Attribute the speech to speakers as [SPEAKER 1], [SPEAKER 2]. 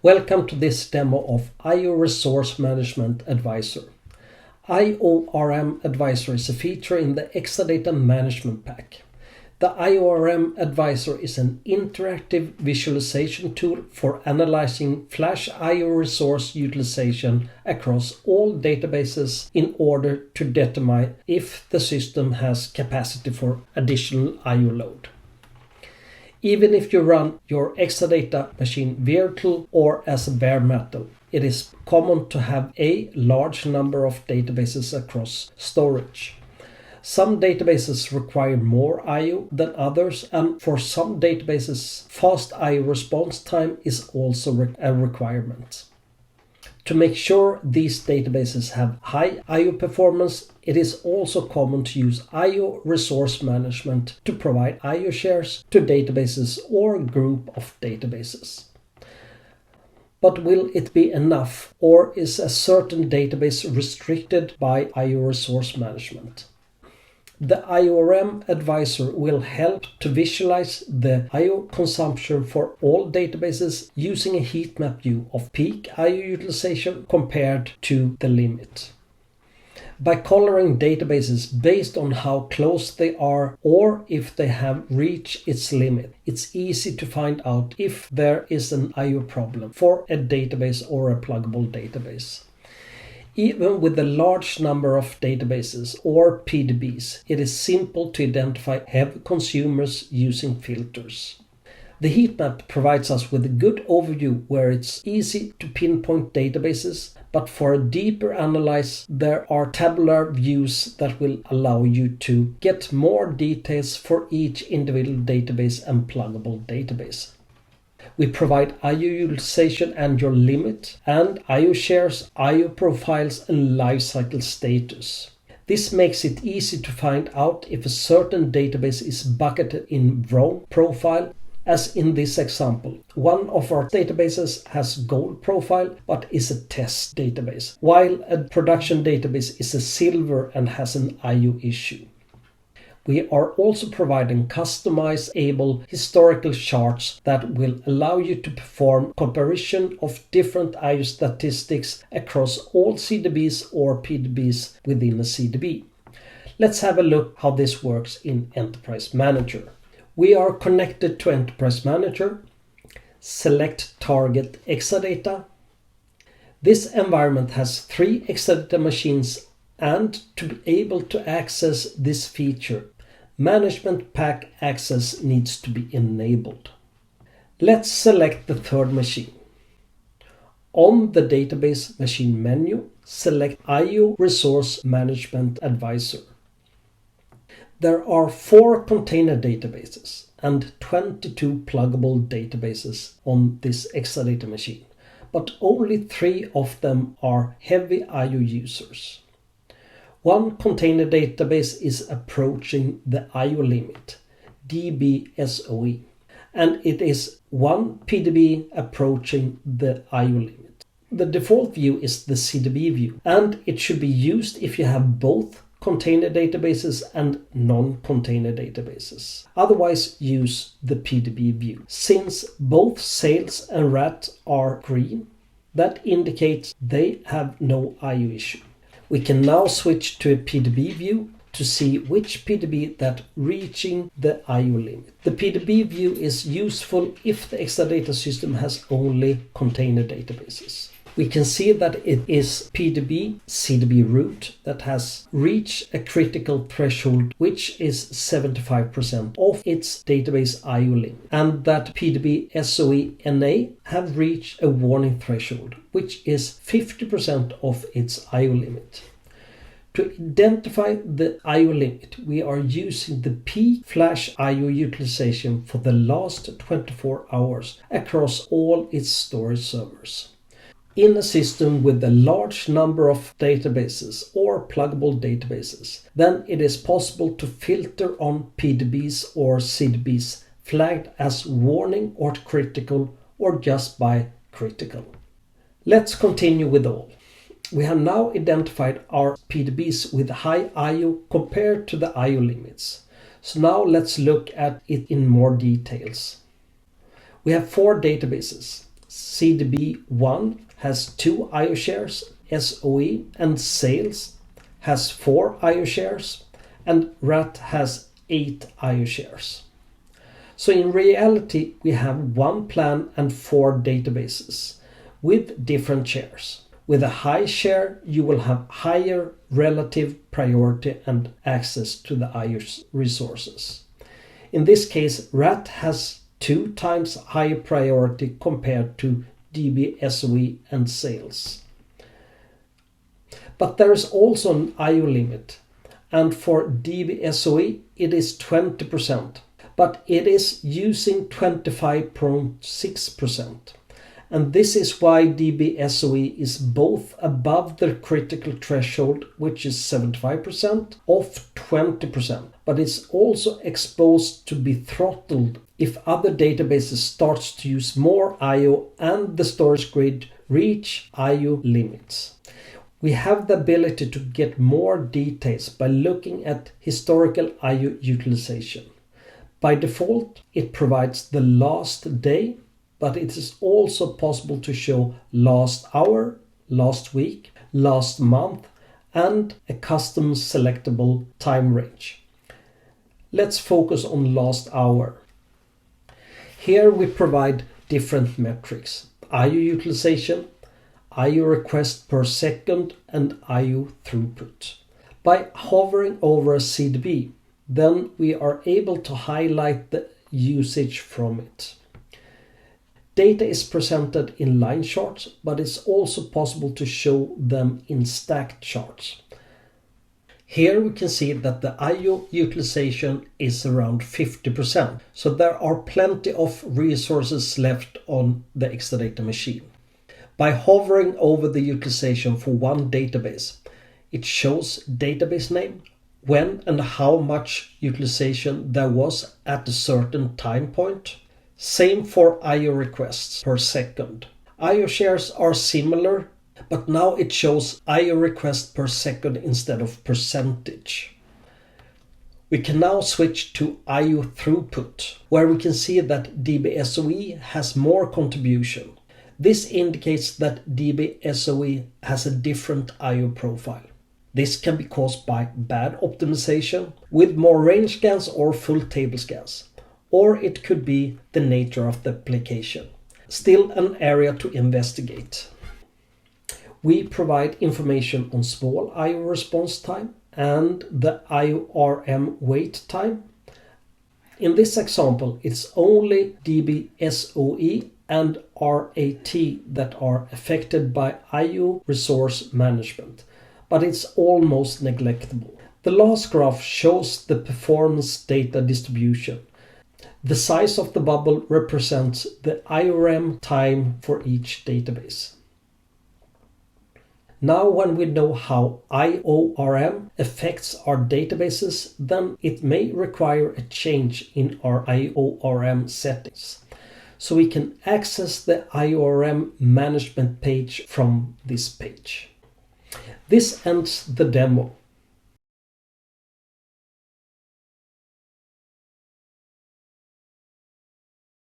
[SPEAKER 1] Welcome to this demo of IO Resource Management Advisor. IORM Advisor is a feature in the Exadata Management Pack. The IORM Advisor is an interactive visualization tool for analyzing flash IO resource utilization across all databases in order to determine if the system has capacity for additional IO load. Even if you run your Exadata machine virtual or as a bare metal, it is common to have a large number of databases across storage. Some databases require more I/O than others, and for some databases, fast I/O response time is also a requirement. To make sure these databases have high I/O performance, it is also common to use IO resource management to provide IO shares to databases or a group of databases. But will it be enough, or is a certain database restricted by IO resource management? The IORM Advisor will help to visualize the I/O consumption for all databases using a heat map view of peak I/O utilization compared to the limit. By coloring databases based on how close they are or if they have reached its limit, it's easy to find out if there is an I/O problem for a database or a pluggable database. Even with a large number of databases or PDBs, it is simple to identify heavy consumers using filters. The heat map provides us with a good overview where it's easy to pinpoint databases, but for a deeper analysis, there are tabular views that will allow you to get more details for each individual database and pluggable database. We provide IO utilization and your limit, and IO shares, IO profiles, and lifecycle status. This makes it easy to find out if a certain database is bucketed in wrong profile, as in this example. One of our databases has gold profile but is a test database, while a production database is a silver and has an IO issue. We are also providing customizable historical charts that will allow you to perform comparison of different IO statistics across all CDBs or PDBs within a CDB. Let's have a look how this works in Enterprise Manager. We are connected to Enterprise Manager. Select Target Exadata. This environment has 3 Exadata machines, and to be able to access this feature, Management Pack access needs to be enabled. Let's select the third machine. On the Database Machine menu, select IO Resource Management Advisor. There are 4 container databases and 22 pluggable databases on this Exadata machine, but only 3 of them are heavy IO users. One container database is approaching the IO limit, DBSOE, and it is one PDB approaching the IO limit. The default view is the CDB view, and it should be used if you have both container databases and non-container databases. Otherwise, use the PDB view. Since both sales and RAT are green, that indicates they have no IO issue. We can now switch to a PDB view to see which PDB that reaching the IO limit. The PDB view is useful if the Exadata system has only container databases. We can see that it is PDB CDB root that has reached a critical threshold, which is 75% of its database IO limit, and that PDB SOE NA have reached a warning threshold, which is 50% of its IO limit. To identify the IO limit, we are using the peak flash IO utilization for the last 24 hours across all its storage servers. In a system with a large number of databases or pluggable databases, then it is possible to filter on PDBs or CDBs flagged as warning or critical or just by critical. Let's continue with all. We have now identified our PDBs with high IO compared to the IO limits. So now let's look at it in more details. We have 4 databases. CDB1 has 2 IO shares, SOE and sales has 4 IO shares, and RAT has 8 IO shares. So in reality, we have one plan and 4 databases with different shares. With a high share, you will have higher relative priority and access to the IO resources. In this case, RAT has 2 times higher priority compared to DB SOE and sales. But there is also an IO limit, and for DB SOE it is 20%, but it is using 25.6%. And this is why DB SOE is both above the critical threshold, which is 75%, of 20%, but it's also exposed to be throttled if other databases starts to use more IO and the storage grid reach IO limits. We have the ability to get more details by looking at historical IO utilization. By default, it provides the last day, but it is also possible to show last hour, last week, last month, and a custom selectable time range. Let's focus on last hour. Here we provide different metrics: IO utilization, IO request per second, and IO throughput. By hovering over a CDB, then we are able to highlight the usage from it. Data is presented in line charts, but it's also possible to show them in stacked charts. Here we can see that the IO utilization is around 50%, so there are plenty of resources left on the Exadata machine. By hovering over the utilization for one database, it shows database name, when and how much utilization there was at a certain time point. Same for IO requests per second. IO shares are similar, but now it shows IO requests per second instead of percentage. We can now switch to IO throughput, where we can see that DB SOE has more contribution. This indicates that DB SOE has a different IO profile. This can be caused by bad optimization with more range scans or full table scans, or it could be the nature of the application. Still an area to investigate. We provide information on small IO response time and the IORM wait time. In this example, it's only DB SOE and RAT that are affected by IO resource management, but it's almost neglectable. The last graph shows the performance data distribution. The size of the bubble represents the IORM time for each database. Now when we know how IORM affects our databases, then it may require a change in our IORM settings. So we can access the IORM management page from this page. This ends the demo.